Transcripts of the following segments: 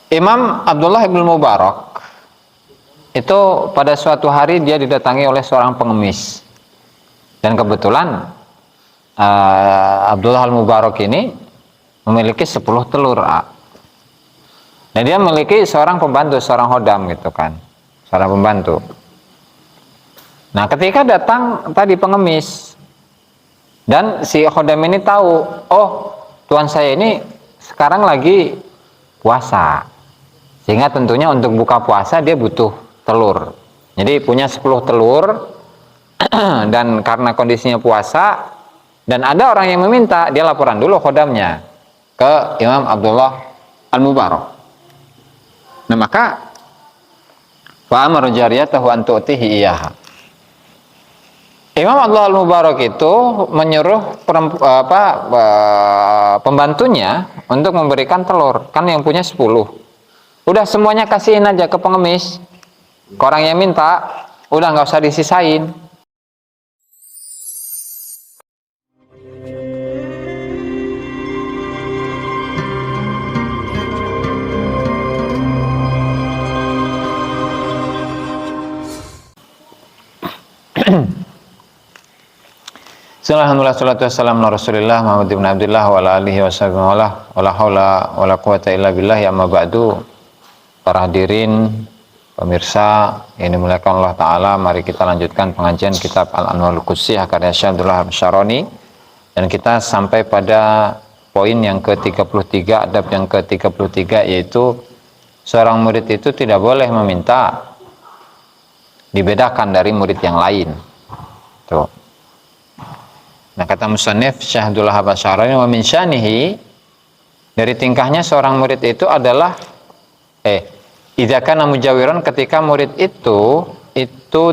Imam Abdullah ibn Mubarak itu pada suatu hari dia didatangi oleh seorang pengemis, dan kebetulan Abdullah al-Mubarak ini memiliki 10 telur. Dan dia memiliki seorang pembantu, seorang hodam gitu kan, seorang pembantu. Nah, ketika datang tadi pengemis, dan si hodam ini tahu, oh tuan saya ini sekarang lagi puasa, sehingga tentunya untuk buka puasa dia butuh telur. Jadi punya 10 telur dan karena kondisinya puasa dan ada orang yang meminta, dia laporan dulu hodamnya ke Imam Abdullah al-Mubarak. Nah, maka fa'amara jariyatahu an tu'tihi iyaha. Imam Abdullah al-Mubarak itu menyuruh pembantunya untuk memberikan telur, kan yang punya 10. Udah semuanya kasihin aja ke pengemis, ke orang yang minta, udah nggak usah disisain. Alhamdulillah, salatu wassalamu ala Rasulillah Muhammad ibn Abdullah wa ala alihi wa sahbihi wa la haula wa la quwata illa billah. Ya amma ba'du. Para hadirin, pemirsa yang dimuliakan Allah Ta'ala, mari kita lanjutkan pengajian kitab Al-Anwarul Qudsiyah karya Syekh Abdullah Syaroni, dan kita sampai pada poin yang ke-33, adab yang ke-33, yaitu seorang murid itu tidak boleh meminta dibedakan dari murid yang lain. Tuh. Nah, kata musannif Syekh Abdullah Syaroni, wa min syanihi, dari tingkahnya seorang murid itu adalah idza kana mujawiran, ketika murid itu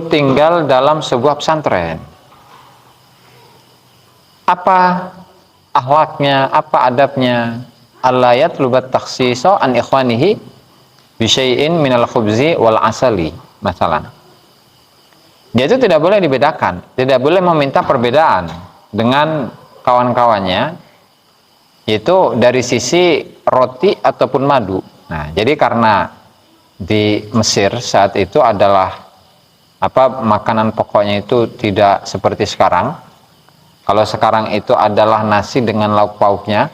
tinggal dalam sebuah pesantren. Apa akhlaknya, apa adabnya? Al-ayat lubat takhsisa an ikhwanihi bi syai'in minal khubzi wal asali, masalan. Dia itu tidak boleh dibedakan, tidak boleh meminta perbedaan dengan kawan-kawannya, yaitu dari sisi roti ataupun madu. Nah, jadi karena di Mesir saat itu adalah makanan pokoknya itu tidak seperti sekarang. Kalau sekarang itu adalah nasi dengan lauk pauknya.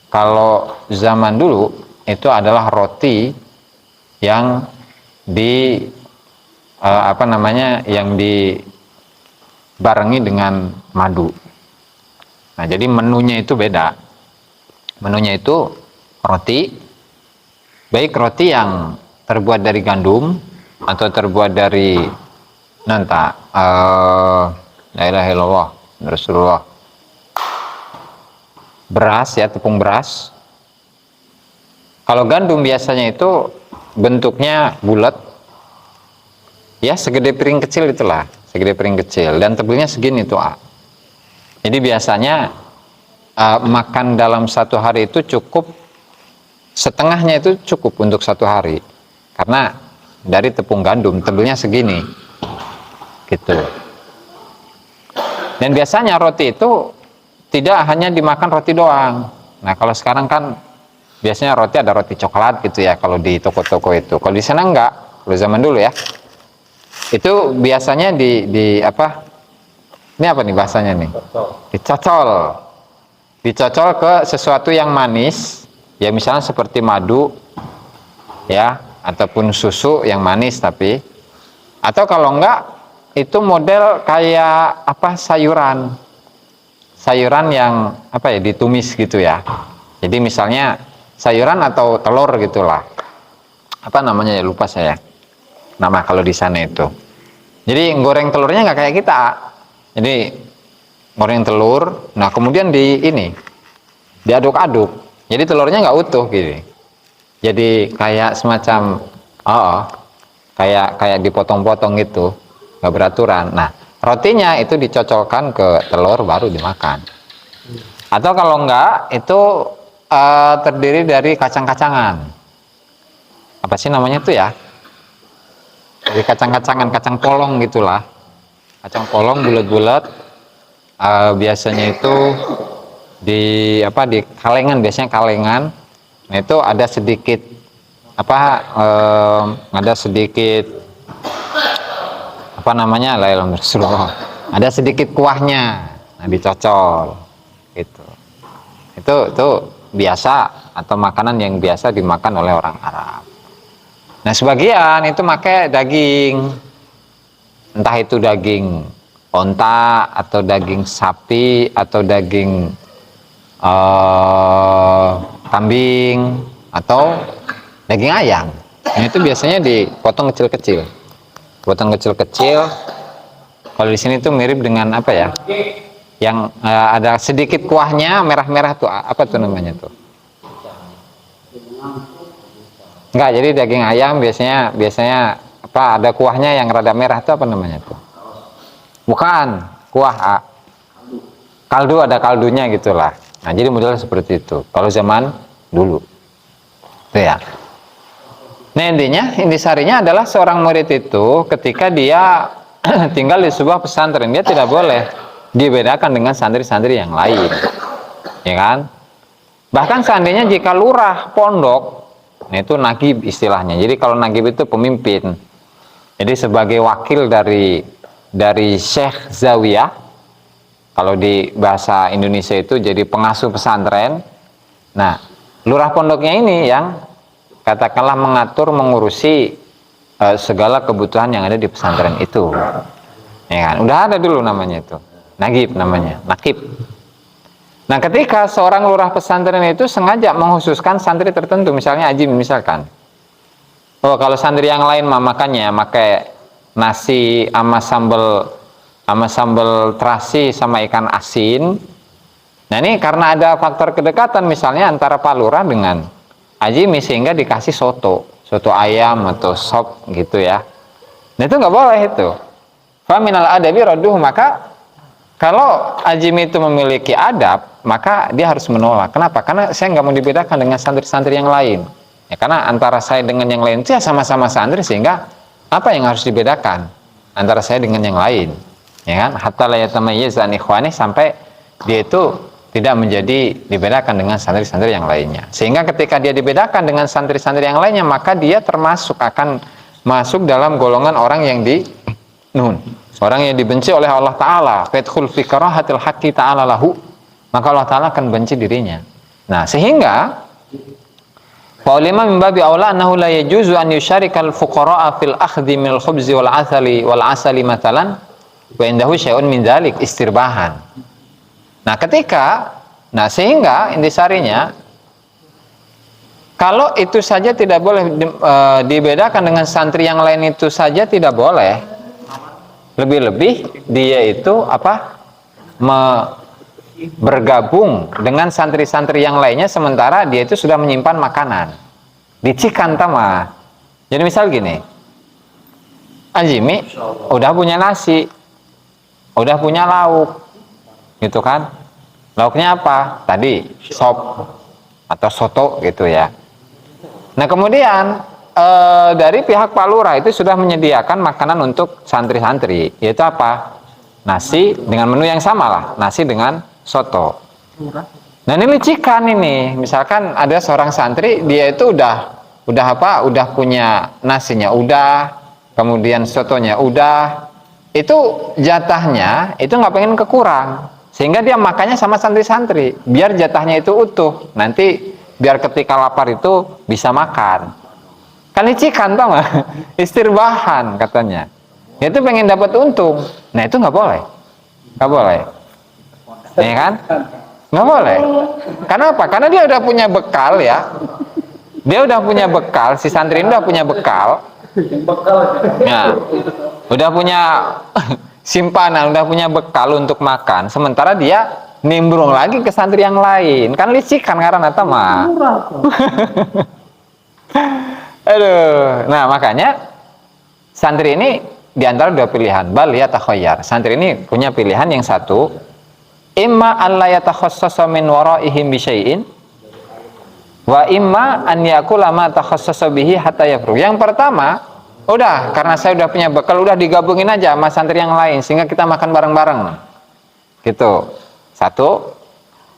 Kalau zaman dulu itu adalah roti yang yang dibarengi dengan madu. Nah, jadi menunya itu beda. Menunya itu roti, baik roti yang terbuat dari gandum atau terbuat dari la ilaha illallah Rasulullah, beras ya, tepung beras. Kalau gandum biasanya itu bentuknya bulat ya, segede piring kecil itulah, segede piring kecil, dan tebelnya segini tuh. Jadi biasanya makan dalam satu hari itu cukup, setengahnya itu cukup untuk satu hari, karena dari tepung gandum tebelnya segini gitu. Dan biasanya roti itu tidak hanya dimakan roti doang. Nah, kalau sekarang kan biasanya roti ada roti coklat gitu ya, kalau di toko-toko itu. Kalau di sana enggak, kalau zaman dulu ya, itu biasanya ini apa nih bahasanya nih, dicocol ke sesuatu yang manis ya, misalnya seperti madu ya, ataupun susu yang manis, tapi atau kalau enggak itu model kayak sayuran yang ditumis gitu ya. Jadi misalnya sayuran atau telur gitulah, apa namanya ya, lupa saya nama kalau di sana itu. Jadi goreng telurnya nggak kayak kita. Jadi goreng telur, nah kemudian diaduk-aduk. Jadi telurnya nggak utuh gitu. Jadi kayak semacam kayak dipotong-potong gitu, nggak beraturan. Nah, rotinya itu dicocolkan ke telur baru dimakan. Atau kalau enggak itu terdiri dari kacang-kacangan. Apa sih namanya tuh ya? Dari kacang-kacangan, kacang polong gitulah. Kacang polong bulat-bulat. Biasanya itu di kalengan, biasanya kalengan. Nah, itu ada sedikit ada sedikit apa namanya, ada sedikit kuahnya, nah dicocol gitu. Itu biasa, atau makanan yang biasa dimakan oleh orang Arab. Nah sebagian itu pakai daging, entah itu daging onta atau daging sapi atau daging kambing atau daging ayam. Nah itu biasanya dipotong kecil-kecil, kalau di sini tuh mirip dengan apa ya, yang ada sedikit kuahnya merah-merah tuh, apa tuh namanya tuh? Enggak, jadi daging ayam biasanya apa, ada kuahnya yang rada merah tuh, apa namanya tuh? Bukan kuah, kaldu, ada kaldunya gitulah. Nah jadi modelnya seperti itu kalau zaman dulu tuh ya. Nah intisarinya adalah seorang murid itu ketika dia tinggal di sebuah pesantren, dia tidak boleh dibedakan dengan santri-santri yang lain, ya kan? Bahkan seandainya jika lurah pondok, nah itu nagib istilahnya. Jadi kalau nagib itu pemimpin, jadi sebagai wakil dari Syekh Zawiyah, kalau di bahasa Indonesia itu jadi pengasuh pesantren. Nah lurah pondoknya ini yang katakanlah mengatur, mengurusi segala kebutuhan yang ada di pesantren itu, ya kan? Udah ada dulu namanya itu nagib, namanya nakib. Nah ketika seorang lurah pesantren itu sengaja menghususkan santri tertentu, misalnya ajim, misalkan, oh kalau santri yang lain makannya pakai nasi sama sambal terasi sama ikan asin. Nah ini karena ada faktor kedekatan misalnya antara Pak Lurah dengan ajimi, sehingga dikasih soto ayam atau sop gitu ya. Nah itu nggak boleh itu. Faminal adabi radduh, maka kalau ajimi itu memiliki adab, maka dia harus menolak. Kenapa? Karena saya nggak mau dibedakan dengan santri-santri yang lain. Ya, karena antara saya dengan yang lain itu ya sama-sama santri, sehingga apa yang harus dibedakan antara saya dengan yang lain? Ya kan? Hatta la yatamayyiza an ikhwani, sampai dia itu tidak menjadi dibedakan dengan santri-santri yang lainnya. Sehingga ketika dia dibedakan dengan santri-santri yang lainnya, maka dia akan masuk dalam golongan orang yang orang yang dibenci oleh Allah Ta'ala. Fadkhul fi karahatil haqqi ta'ala lahu, maka Allah Ta'ala akan benci dirinya. Nah sehingga Faulima min babi aula annahu la yajuzu an yusharikal fuqara'a fil akhdhi minal khubzi wal asali matalan wa indahu syai'un min dzalik istirbahan. Nah sehingga intisarinya, kalau itu saja tidak boleh dibedakan dengan santri yang lain, itu saja tidak boleh, lebih-lebih dia itu bergabung dengan santri-santri yang lainnya, sementara dia itu sudah menyimpan makanan dicikan tama. Jadi misal gini, Anjimi udah punya nasi, udah punya lauk gitu kan, lauknya apa tadi, sop atau soto gitu ya. Nah kemudian dari pihak Pak Lurah itu sudah menyediakan makanan untuk santri-santri, yaitu apa, nasi dengan menu yang sama lah, nasi dengan soto. Nah ini licikan ini, misalkan ada seorang santri, dia itu udah punya nasinya, kemudian sotonya itu jatahnya itu nggak pengen kekurang, sehingga dia makannya sama santri-santri biar jatahnya itu utuh, nanti biar ketika lapar itu bisa makan. Kan licikan tau nggak? Istirbahan katanya, itu pengen dapat untung. Nah itu nggak boleh, ya kan? Nggak boleh. Kenapa? Karena dia udah punya bekal ya. Si santri ini udah punya bekal. Nah, udah punya simpanan, udah punya bekal untuk makan. Sementara dia nimbrung lagi ke santri yang lain. Kan licikan karena mah. Aduh. Nah, makanya santri ini diantara dua pilihan. Bal yatakhayyar. Santri ini punya pilihan yang satu, imma an la yatakhassasa min waraihim bi syai'in wa imma an yakula ma takhassasa bihi hatta yafruh. Yang pertama, udah karena saya udah punya bekal, udah digabungin aja sama santri yang lain sehingga kita makan bareng-bareng. Gitu. Satu.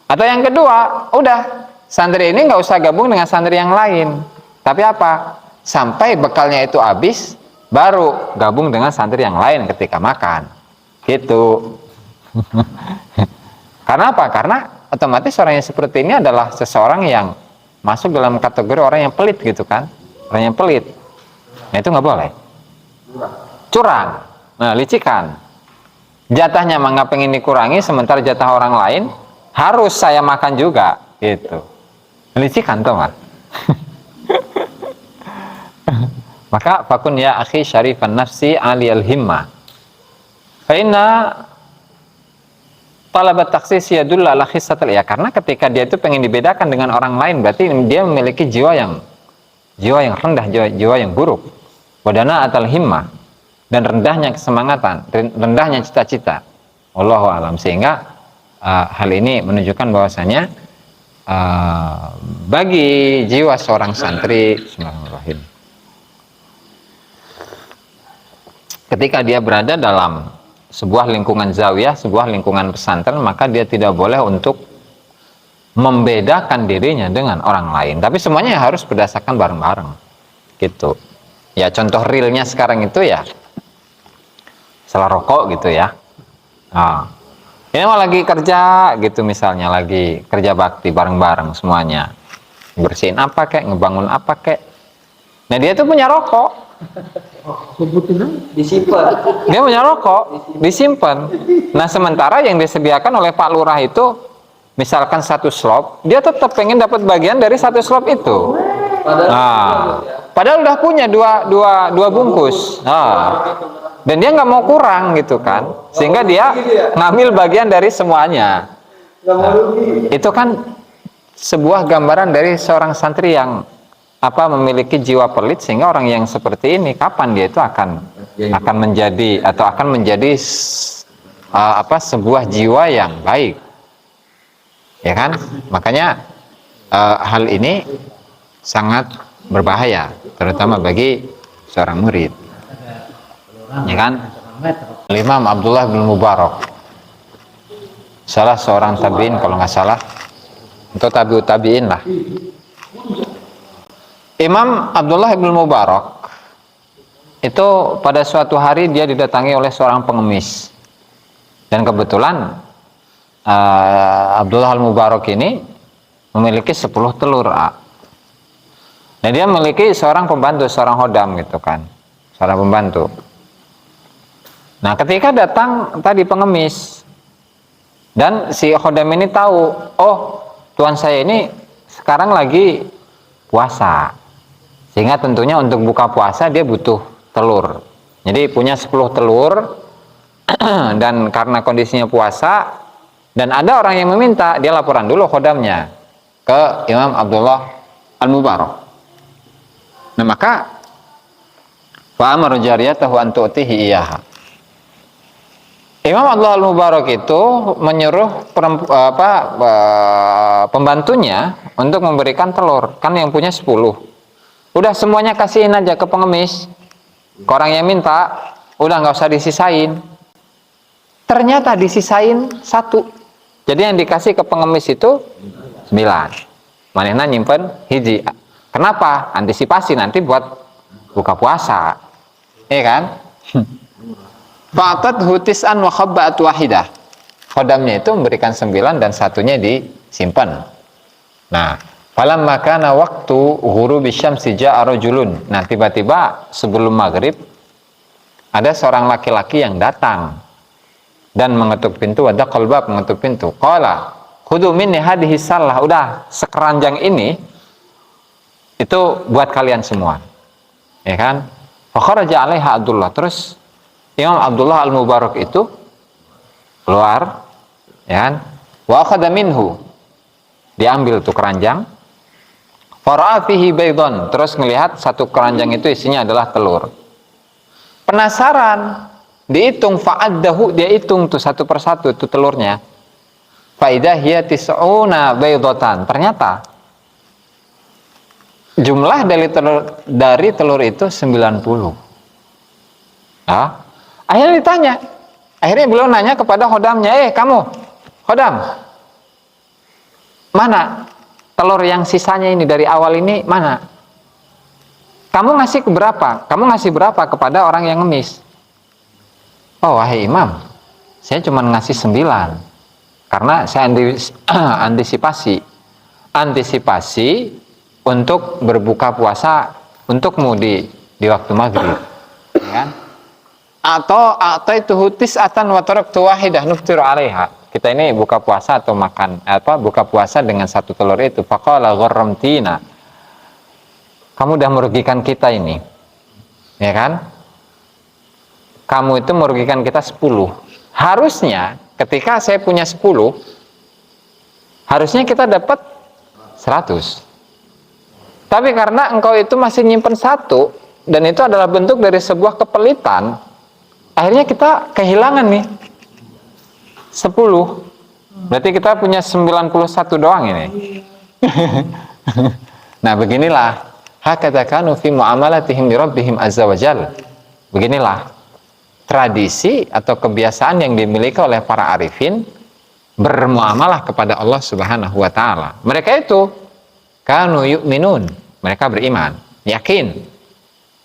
Atau yang kedua, udah santri ini nggak usah gabung dengan santri yang lain. Tapi apa? Sampai bekalnya itu habis, baru gabung dengan santri yang lain ketika makan. Gitu. Karena apa? Karena otomatis orang yang seperti ini adalah seseorang yang masuk dalam kategori orang yang pelit gitu kan. Orang yang pelit. Nah itu nggak boleh. Curang. Nah, licikan. Jatahnya mah nggak pengen dikurangi, sementara jatah orang lain harus saya makan juga. Gitu. Licikan tuh nggak? Maka fakun ya akhi syarifan nafsi aliyal himmah. Fa inna talabat taksis yadulla ala khissatil, ya karena ketika dia itu pengen dibedakan dengan orang lain berarti dia memiliki jiwa yang rendah, jiwa yang buruk. Wadana atal himmah, dan rendahnya kesemangatan, rendahnya cita-cita. Wallahu alam. Sehingga hal ini menunjukkan bahwasanya bagi jiwa seorang santri, bismillahirrahmanirrahim, ketika dia berada dalam sebuah lingkungan zawiyah, sebuah lingkungan pesantren, maka dia tidak boleh untuk membedakan dirinya dengan orang lain. Tapi semuanya harus berdasarkan bareng-bareng. Gitu. Ya contoh realnya sekarang itu ya salah rokok gitu ya. Nah, ini mah lagi kerja gitu misalnya, lagi kerja bakti bareng-bareng semuanya. Bersihin apa kek, ngebangun apa kek. Nah dia tuh punya rokok. Disimpan. Dia punya rokok, disimpan. Nah sementara yang disediakan oleh Pak Lurah itu misalkan satu slop, dia tetap pengen dapat bagian dari satu slop itu. Padahal udah punya dua bungkus. Dan dia nggak mau kurang gitu kan, sehingga dia ngambil bagian dari semuanya. Itu kan sebuah gambaran dari seorang santri yang memiliki jiwa pelit, sehingga orang yang seperti ini kapan dia itu akan menjadi atau akan menjadi sebuah jiwa yang baik, ya kan? Makanya hal ini sangat berbahaya, terutama bagi seorang murid, ya kan? Imam Abdullah bin Mubarak, salah seorang tabi'in kalau nggak salah, atau tabi'in lah. Imam Abdullah bin Mubarak itu pada suatu hari dia didatangi oleh seorang pengemis, dan kebetulan Abdullah al-Mubarak ini memiliki 10 telur. Nah dia memiliki seorang pembantu, seorang hodam gitu kan, seorang pembantu. Nah ketika datang tadi pengemis, dan si hodam ini tahu, oh tuan saya ini sekarang lagi puasa, sehingga tentunya untuk buka puasa dia butuh telur. Jadi punya 10 telur dan karena kondisinya puasa dan ada orang yang meminta, dia laporan dulu khodamnya ke Imam Abdullah al-Mubarak. Nah maka fa'amara jariyatahu an tu'tihi iyaha. Imam Abdullah al-Mubarak itu menyuruh pembantunya untuk memberikan telur, kan yang punya 10. Udah semuanya kasihin aja ke pengemis, ke orang yang minta, udah nggak usah disisain. Ternyata disisain 1. Jadi yang dikasih ke pengemis itu 9. Manehna nyimpen hiji. Kenapa? Antisipasi nanti buat buka puasa, iya kan? Fa'atat hutis'an wa khabba'at wahidah. Khodamnya itu memberikan 9 dan 1-nya disimpan. Nah, falamma kana waktu ghurubi syamsi ja'a rajulun. Nah, tiba-tiba sebelum maghrib ada seorang laki-laki yang datang dan mengetuk pintu, ada qalbab mengetuk pintu. Qala, "Khudhu minni hadhihi salah." Udah, sekeranjang ini itu buat kalian semua. Ya kan? Fa kharaja 'alaiha Abdullah. Terus Imam Abdullah al-Mubarak itu keluar, ya kan? Wa akhadha minhu. Diambil tuh keranjang. Fara'a fihi baydon. Terus ngelihat satu keranjang itu isinya adalah telur. Penasaran, dihitung fa'addahu, dia hitung tuh satu persatu tuh telurnya. Fa idza hiya tis'una baydatan. Ternyata jumlah dari telur itu 90. Nah, akhirnya ditanya. Akhirnya beliau nanya kepada khodamnya, kamu, khodam, mana telur yang sisanya ini dari awal ini mana? Kamu ngasih berapa? Kamu ngasih berapa kepada orang yang ngemis? Oh, wahai imam, saya cuma ngasih 9. Karena saya antisipasi untuk berbuka puasa untukmu di waktu maghrib, ya kan? Atau itu tis'atan wa taraktu wahidah nuftiru 'alaiha. Kita ini buka puasa atau makan buka puasa dengan 1 telur itu. Faqala gharramtina. Kamu udah merugikan kita ini. Ya kan? Kamu itu merugikan kita 10. Harusnya ketika saya punya 10, harusnya kita dapat 100. Tapi karena engkau itu masih nyimpen 1, dan itu adalah bentuk dari sebuah kepelitan, akhirnya kita kehilangan nih 10. Berarti kita punya 91 doang ini. Nah, beginilah hakadha kanu fi muamalatihim li rabbihim azza wajal. Beginilah tradisi atau kebiasaan yang dimiliki oleh para arifin bermuamalah kepada Allah Subhanahu wa taala. Mereka itu kanu yu'minun, mereka beriman, yakin.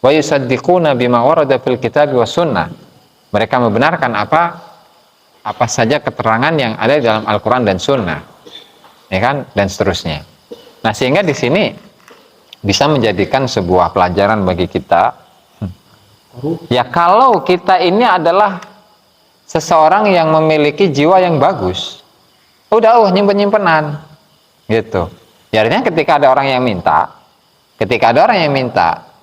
Wa yusaddiquna bima warada fil kitab was sunnah. Mereka membenarkan apa saja keterangan yang ada di dalam Al-Qur'an dan sunnah. Ya kan? Dan seterusnya. Nah, sehingga di sini bisa menjadikan sebuah pelajaran bagi kita. Ya, kalau kita ini adalah seseorang yang memiliki jiwa yang bagus, udah nyimpen-nyimpenan gitu. Ya, artinya ketika ada orang yang minta,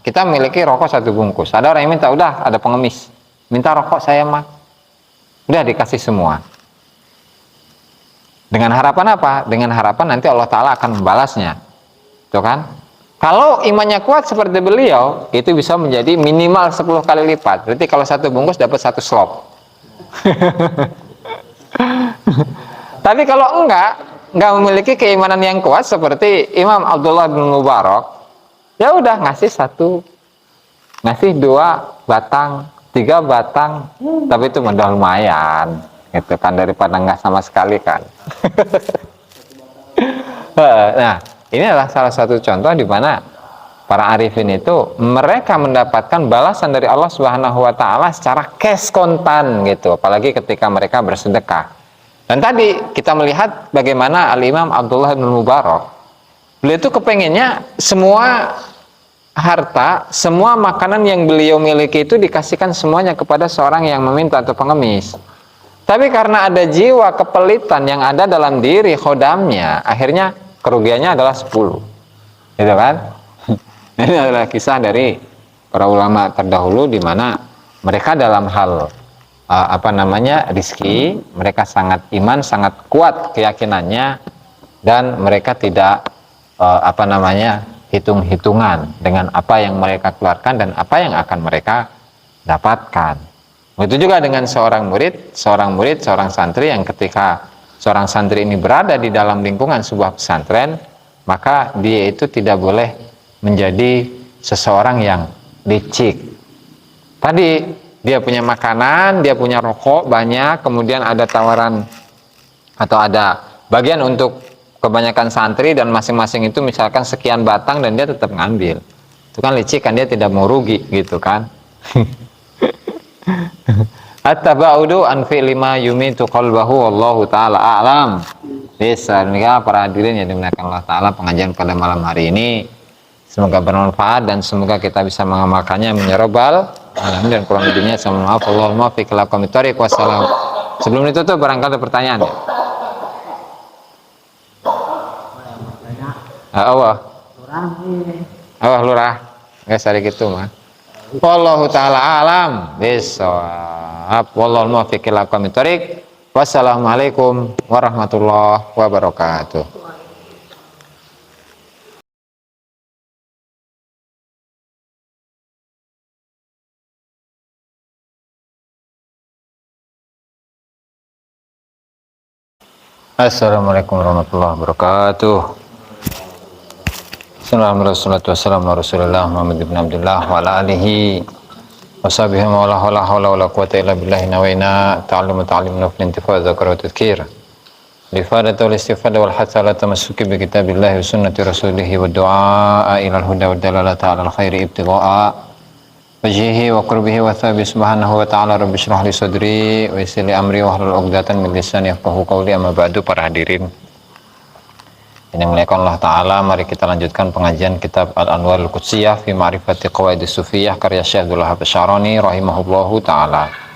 kita memiliki rokok 1 bungkus, ada orang yang minta, udah ada pengemis, minta rokok saya mah, udah dikasih semua. Dengan harapan apa? Dengan harapan nanti Allah Ta'ala akan membalasnya, tuh kan? Kalau imannya kuat seperti beliau, itu bisa menjadi minimal 10 kali lipat. Berarti kalau 1 bungkus dapat 1 slop. Tapi kalau enggak memiliki keimanan yang kuat seperti Imam Abdullah bin Mubarak, ya udah ngasih 2 batang, 3 batang, tapi itu udah lumayan, gitu kan, daripada enggak sama sekali kan. Nah, ini adalah salah satu contoh di mana para arifin itu mereka mendapatkan balasan dari Allah Subhanahu wa taala secara cash kontan gitu, apalagi ketika mereka bersedekah. Dan tadi kita melihat bagaimana Al-Imam Abdullah bin Mubarak, beliau itu kepengennya semua harta, semua makanan yang beliau miliki itu dikasihkan semuanya kepada seorang yang meminta atau pengemis. Tapi karena ada jiwa kepelitan yang ada dalam diri khodamnya, akhirnya kerugiannya adalah 10, gitu kan? Ini adalah kisah dari para ulama terdahulu di mana mereka dalam hal rizki, mereka sangat iman, sangat kuat keyakinannya, dan mereka tidak hitung-hitungan dengan apa yang mereka keluarkan dan apa yang akan mereka dapatkan. Begitu juga dengan seorang santri yang ketika seorang santri ini berada di dalam lingkungan sebuah pesantren, maka dia itu tidak boleh menjadi seseorang yang licik. Tadi dia punya makanan, dia punya rokok banyak, kemudian ada tawaran atau ada bagian untuk kebanyakan santri dan masing-masing itu misalkan sekian batang dan dia tetap ngambil. Itu kan licik kan, dia tidak mau rugi gitu kan. At-tabaudu an fi'li ma yumitu qalbahu wallahu taala a'lam. Bisa demikian para hadirin yang dimuliakan Allah taala, pengajian pada malam hari ini semoga bermanfaat dan semoga kita bisa mengamalkannya min ya rabbal alamin. Dan kurang lebihnya saya mohon maaf. Allahumma fiq lakum thariq wassalam. Sebelum ditutup barangkali ada pertanyaan. Allah lurah. Enggak sari gitu mah. Wallahu taala alam bisawab. Wallahul muwaffiq ila aqwamit thoriq. Wassalamualaikum warahmatullahi wabarakatuh. Assalamualaikum warahmatullahi wabarakatuh. Bismillahirrahmanirrahim. Muhammad ibn Abdullah wa ala alihi wa sahbihi wa la hawla wa la quwwata illa billahi nawaina ta'allumu ta'allimna fi intifaz zakar wa tadhkir. الإفادة والاستفادة والحث على التمسك بكتاب الله وسنة رسوله والدعاء إلى الهدى والدلالة على الخير ابتغاء وجهه وقربه وثابه سبحانه وتعالى. رب اشرح لي صدري ويسر لي أمري واhlul 'uqdatam min lisani yafqahu qawli. Amma ba'du. Para hadirin yang dimuliakan Allah Ta'ala, mari kita lanjutkan pengajian kitab Al-Anwarul Qudsiyah fi Ma'rifati Qawaidis Sufiyah karya Syekh Abdul Wahhab Asy-Sy'arani rahimahullahu ta'ala.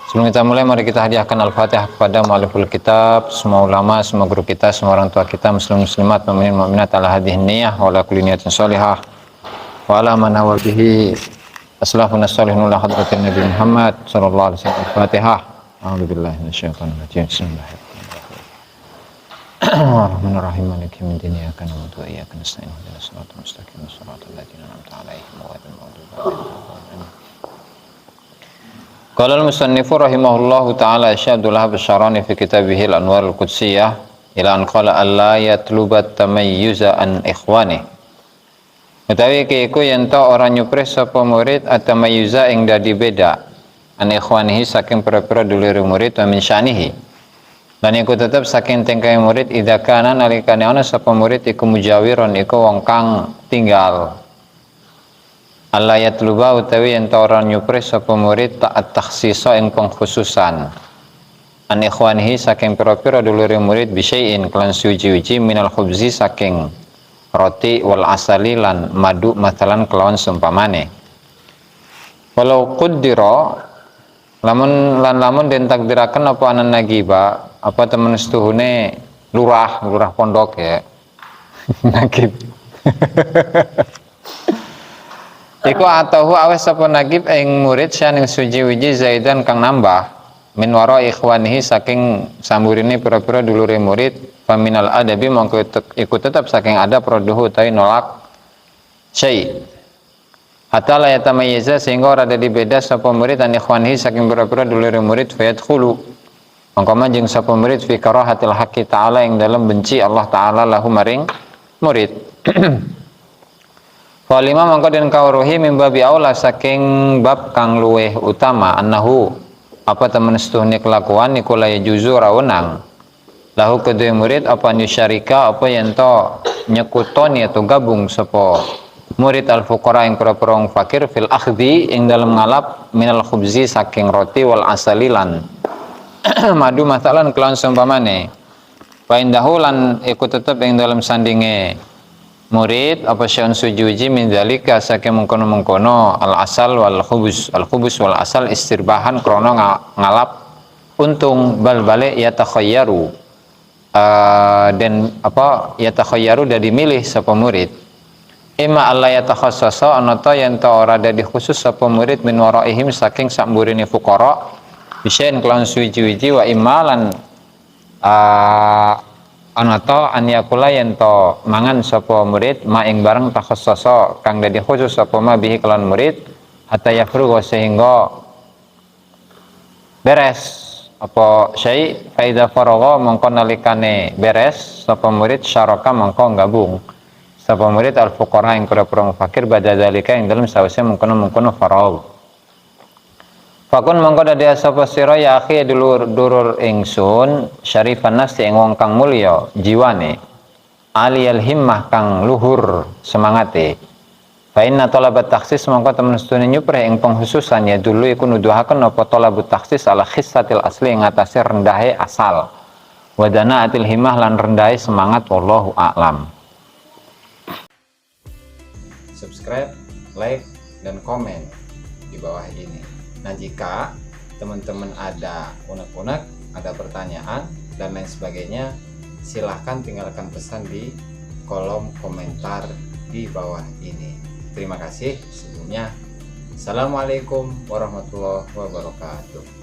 Sebelum kita mulai, mari kita hadiahkan Al-Fatihah kepada mu'alliful kitab, semua ulama, semua guru kita, semua orang tua kita, muslim muslimat, mukminin mukminat, ala hadhihi niyyah wa ala kulli niyatin shalihah wa ala man hawa bihi aslafun as-salihun ila hadratin Nabi Muhammad sallallahu alaihi wasallam. Al-Fatihah. A'udzubillahi minasyaitonir rajim. Bismillahirrahmanirrahim. Maliki yaumiddin. Iyyaka na'budu wa iyyaka nasta'in. Ihdinas siratal mustaqim. Shiratal ladzina an'amta 'alaihim ghairil maghdubi 'alaihim. Qala al-musannifu rahimahullahu ta'ala Syekh Abdul Wahhab Asy-Sy'arani fi kitabih Al-Anwarul Qudsiyah ila an qala alla yatlubat tamayyuza an ikhwani. Utawi iku yen to ora nyupres sapa murid atamayyuza ing dadi beda an ikhwanihi saking pira-pira dulure murid wa min syanihi. Lan iku tetep saking tingkahe murid idza kana nalikane ana sapa murid iku mujawiron iku wong kang tinggal. Allah yatluba utawi yen ora nyupres sapa murid ta'at takhsisa ing pengkhususan an ikhwanihi saking pira-pira dulure murid bisyai'in kelan suci-uci minal khubzi saking roti wal asali lan madu masalan kelawan sumpamane. Walau qaddira lamun den takdiraken apa anan nagiba apa temen setuhune lurah pondok ya nagib iku atahu awes sapa nagib ing murid saning suji-wiji zaidan kang nambah min wara ikhwanihi saking samburine pira-pira dulure murid faminal adabi mongko iku tetep saking adab roduhu utawi nolak syai hatta la yatamayyaza sehingga ora dadi beda sapa murid an ikhwanihi saking pira-pira dulure murid fayadkhulu mongko manjing sapa murid fi karahatil haqqi ta'ala ing dalem benci Allah Ta'ala lahu maring murid. Walima mangko den kawruhi mimbabi aula saking bab kang luweh utama annahu apa temen setuhne kelakuan niku la juzu rawenang lahu kedue murid apa nyusyarika apa yen to nyekutoni atau gabung sapa murid al fuqara ing pira-pira wong fakir fil akhdhi ing dalem ngalap minal khubzi saking roti wal asalilan madu masalan kelawan seumpamane wa indahu lan iku tetep ing dalem sandinge murid apa syai'un sujuji min dzalika saking mengkono-mengkono al khubus wal asal istirbahan krana ngalap untung bal balik yatakhayyaru dan apa yatakhayyaru dadi milih sapa murid imma alla yatakhassasa anata yen ta ora dadi khusus sapa murid min waraihim saking samburine fuqara bisain kelawan suji-wiji wa imma lan anata an yakula yen to mangan sapa murid ma ing bareng takhassasa kang dadi khusus sapa ma bihi kelawan murid hatta yafruga sehingga beres apa syai faida faragha mongko nalikane beres sapa murid syaraka mongko gabung sapa murid al fuqara ing pira-pira fakir badha zalika ing dalem sawise mengkono faragh. Fakun mongko dadi sapa sira ya akhi dulur ingsun syarifan nafsi ing wong kang mulya jiwane aliyal himmah kang luhur semangate fa inna talabat takhsis mongko temen sedune nyupre ing penghususan ya dulu iku nuduhaken apa talabut takhsis ala khissatil asli ing atase rendahe asal wadana atil himmah lan rendahe semangat wallahu a'lam. Subscribe, like dan komen di bawah ini. Nah, jika teman-teman ada unek-unek, ada pertanyaan, dan lain sebagainya, silahkan tinggalkan pesan di kolom komentar di bawah ini. Terima kasih sebelumnya. Assalamualaikum warahmatullahi wabarakatuh.